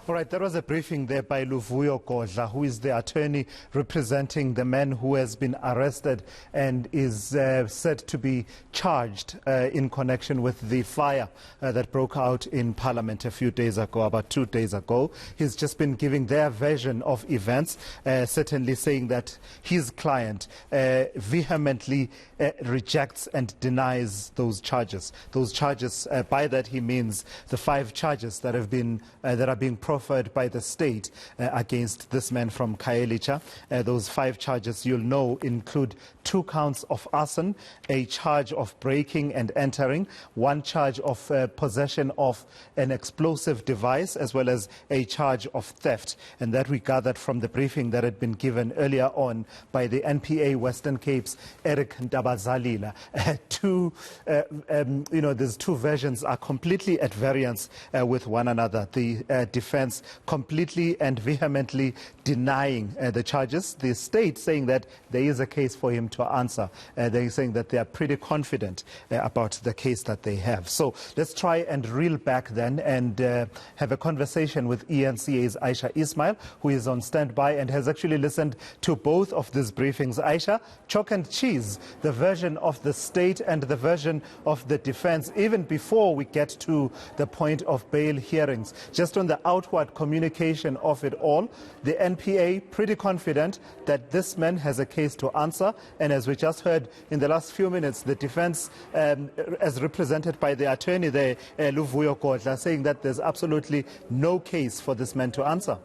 All right, there was a briefing there by Luvuyo Godla, who is the attorney representing the man who has been arrested and is said to be charged in connection with the fire that broke out in Parliament a few days ago, about 2 days ago. He's just been giving their version of events, certainly saying that his client vehemently rejects and denies those charges. Those charges, by that he means the 5 charges that have been that are being proffered by the state against this man from Khayelitsha. Those 5 charges, you'll know, include 2 counts of arson, a charge of breaking and entering, 1 charge of possession of an explosive device, as well as a charge of theft. And that we gathered from the briefing that had been given earlier on by the NPA Western Cape's Eric Ndabazalila. These 2 versions are completely at variance with one another. The defense completely and vehemently denying the charges. The state saying that there is a case for him to answer. They're saying that they are pretty confident about the case that they have. So let's try and reel back then and have a conversation with eNCA's Ayesha Ismail, who is on standby and has actually listened to both of these briefings. Ayesha, chalk and cheese, the version of the state and the version of the defense, even before we get to the point of bail hearings. Just on the outward communication of it all, the NPA pretty confident that this man has a case to answer. And as we just heard in the last few minutes, the defense, as represented by the attorney there, Luvuyo Godla, saying that there's absolutely no case for this man to answer.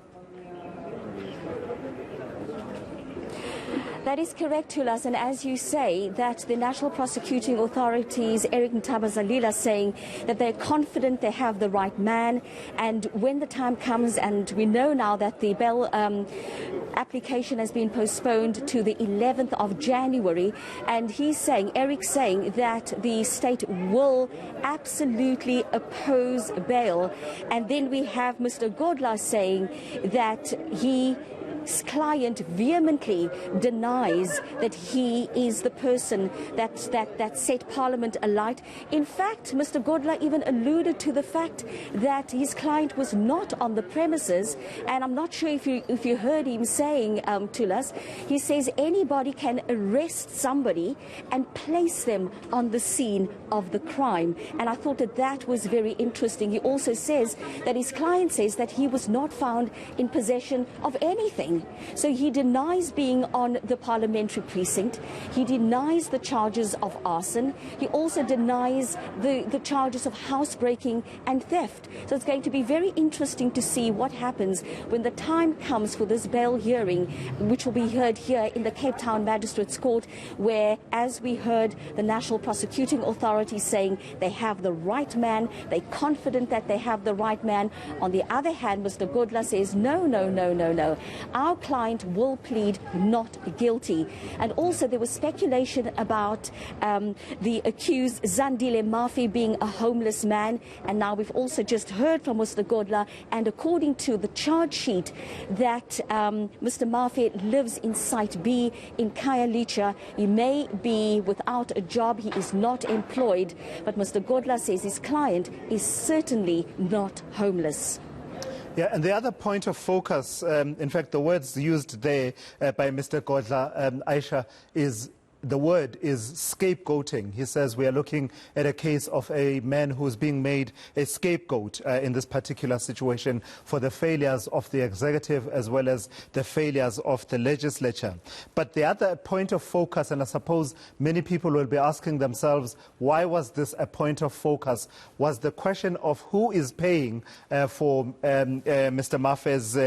That is correct, Tulas, and as you say, that the National Prosecuting Authorities, Eric Ndabazalila, saying that they're confident they have the right man, and when the time comes, and we know now that the bail application has been postponed to the 11th of January, and he's saying, Eric's saying, that the state will absolutely oppose bail. And then we have Mr. Godla saying that his client vehemently denies that he is the person that set Parliament alight. In fact, Mr. Godla even alluded to the fact that his client was not on the premises, and I'm not sure if you heard him saying to us, he says anybody can arrest somebody and place them on the scene of the crime. And I thought that was very interesting. He also says that his client says that he was not found in possession of anything. So he denies being on the parliamentary precinct. He denies the charges of arson. He also denies the charges of housebreaking and theft. So it's going to be very interesting to see what happens when the time comes for this bail hearing, which will be heard here in the Cape Town Magistrates Court, where, as we heard, the National Prosecuting Authority saying they have the right man, they're confident that they have the right man. On the other hand, Mr. Godla says, no. Our client will plead not guilty. And also there was speculation about the accused Zandile Mafe being a homeless man. And now we've also just heard from Mr. Godla, and according to the charge sheet, that Mr. Mafe lives in Site B in Khayelitsha. He may be without a job. He is not employed. But Mr. Godla says his client is certainly not homeless. Yeah, and the other point of focus, in fact, the words used there by Mr. Godla, Ayesha, the word is scapegoating. He says we are looking at a case of a man who's being made a scapegoat in this particular situation for the failures of the executive as well as the failures of the legislature. But the other point of focus, and I suppose many people will be asking themselves, why was this a point of focus, was the question of who is paying for Mr. Mafe's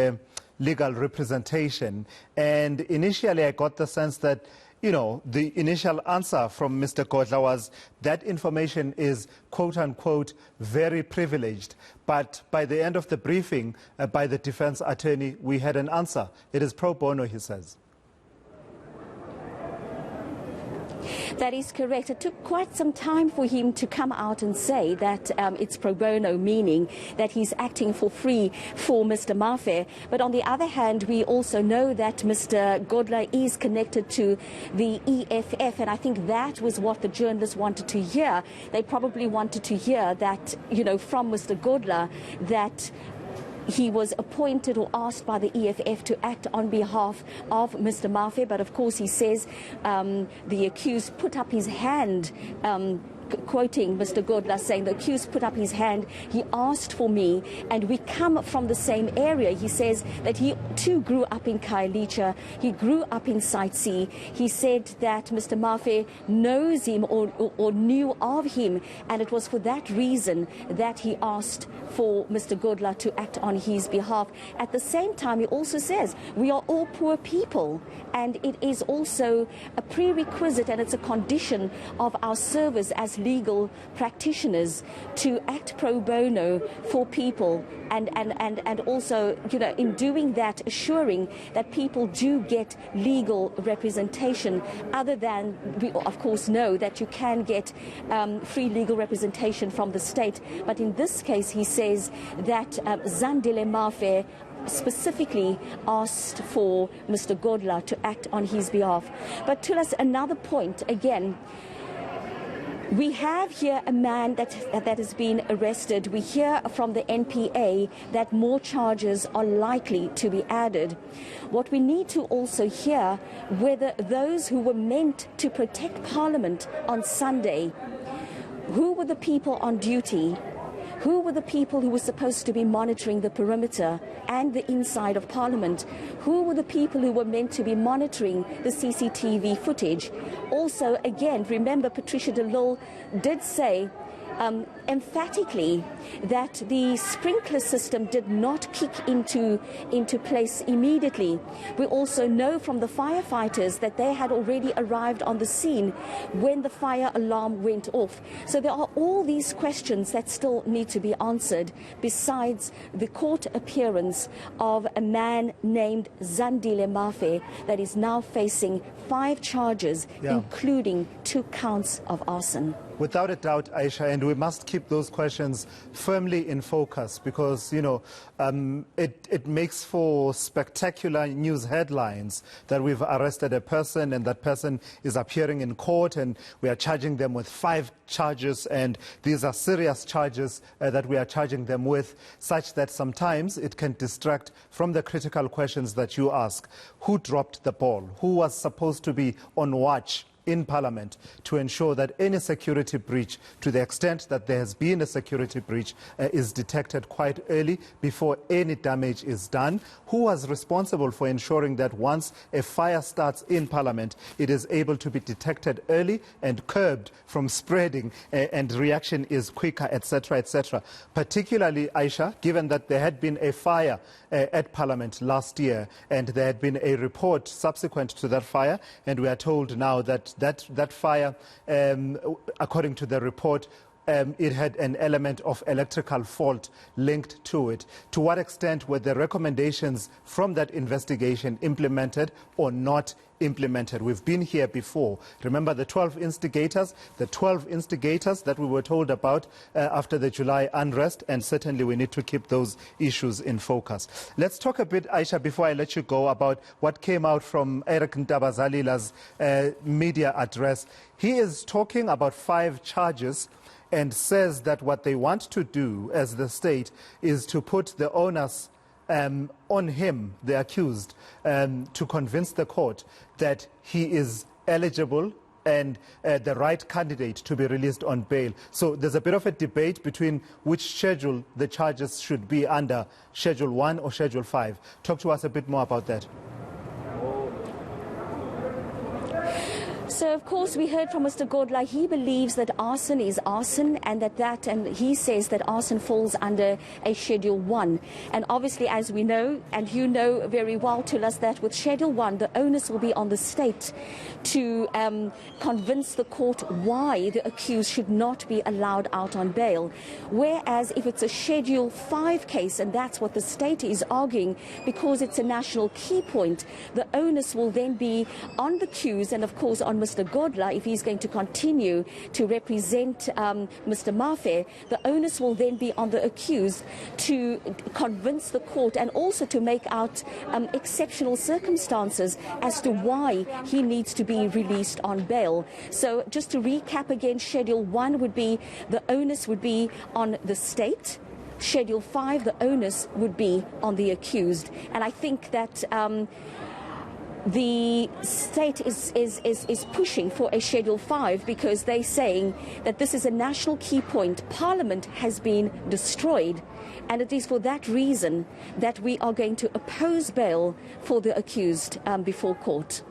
legal representation. And initially I got the sense that the initial answer from Mr. Godla was that information is, quote unquote, very privileged. But by the end of the briefing by the defense attorney, we had an answer. It is pro bono, he says. That is correct. It took quite some time for him to come out and say that it's pro bono, meaning that he's acting for free for Mr. Mafe. But on the other hand, we also know that Mr. Godla is connected to the EFF, and I think that was what the journalists wanted to hear. They probably wanted to hear that, from Mr. Godla, that he was appointed or asked by the EFF to act on behalf of Mr. Mafe, but of course he says the accused put up his hand, quoting Mr. Godla, saying the accused put up his hand, he asked for me, and we come from the same area. He says that he too grew up in Khayelitsha, he grew up in Sightsee. He said that Mr. Mafe knows him or knew of him, and it was for that reason that he asked for Mr. Godla to act on his behalf. At the same time, he also says we are all poor people, and it is also a prerequisite and it's a condition of our service as legal practitioners to act pro bono for people, and also, you know, in doing that, assuring that people do get legal representation, other than we of course know that you can get free legal representation from the state. But in this case, he says that Zandile Mafe specifically asked for Mr. Godla to act on his behalf. But to us, another point again, we have here a man that has been arrested. We hear from the NPA that more charges are likely to be added. What we need to also hear, whether those who were meant to protect Parliament on Sunday, who were the people on duty? Who were the people who were supposed to be monitoring the perimeter and the inside of Parliament? Who were the people who were meant to be monitoring the CCTV footage? Also, again, remember Patricia de Lille did say emphatically that the sprinkler system did not kick into place immediately. We also know from the firefighters that they had already arrived on the scene when the fire alarm went off. So there are all these questions that still need to be answered, besides the court appearance of a man named Zandile Mafe that is now facing 5 charges, including 2 counts of arson. Without a doubt, Ayesha, and we must keep those questions firmly in focus, because, you know, it makes for spectacular news headlines that we've arrested a person and that person is appearing in court and we are charging them with 5 charges, and these are serious charges that we are charging them with, such that sometimes it can distract from the critical questions that you ask. Who dropped the ball? Who was supposed to be on watch in Parliament to ensure that any security breach, to the extent that there has been a security breach, is detected quite early before any damage is done? Who was responsible for ensuring that once a fire starts in Parliament, it is able to be detected early and curbed from spreading, and reaction is quicker, etc., etc.? Particularly, Ayesha, given that there had been a fire at Parliament last year, and there had been a report subsequent to that fire, and we are told now that that fire, according to the report, it had an element of electrical fault linked to it. To what extent were the recommendations from that investigation implemented or not implemented? We've been here before. Remember the 12 instigators that we were told about after the July unrest, and certainly we need to keep those issues in focus. Let's talk a bit, Ayesha, before I let you go, about what came out from Eric Ntabazalila's media address. He is talking about 5 charges and says that what they want to do as the state is to put the onus on him, the accused, to convince the court that he is eligible and the right candidate to be released on bail. So there's a bit of a debate between which schedule the charges should be under, Schedule 1 or Schedule 5. Talk to us a bit more about that. So, of course, we heard from Mr. Godla. He believes that arson is arson, and and he says that arson falls under a Schedule 1. And obviously, as we know, and you know very well, Tulas, that with Schedule 1, the onus will be on the state to convince the court why the accused should not be allowed out on bail. Whereas if it's a Schedule 5 case, and that's what the state is arguing, because it's a national key point, the onus will then be on the accused and, of course, on Mr. Godla, if he's going to continue to represent Mr. Mafe. The onus will then be on the accused to convince the court and also to make out exceptional circumstances as to why he needs to be released on bail. So just to recap again, Schedule 1 would be the onus would be on the state Schedule 5, the onus would be on the accused. And I think that the state is pushing for a Schedule 5 because they're saying that this is a national key point. Parliament has been destroyed, and it is for that reason that we are going to oppose bail for the accused before court.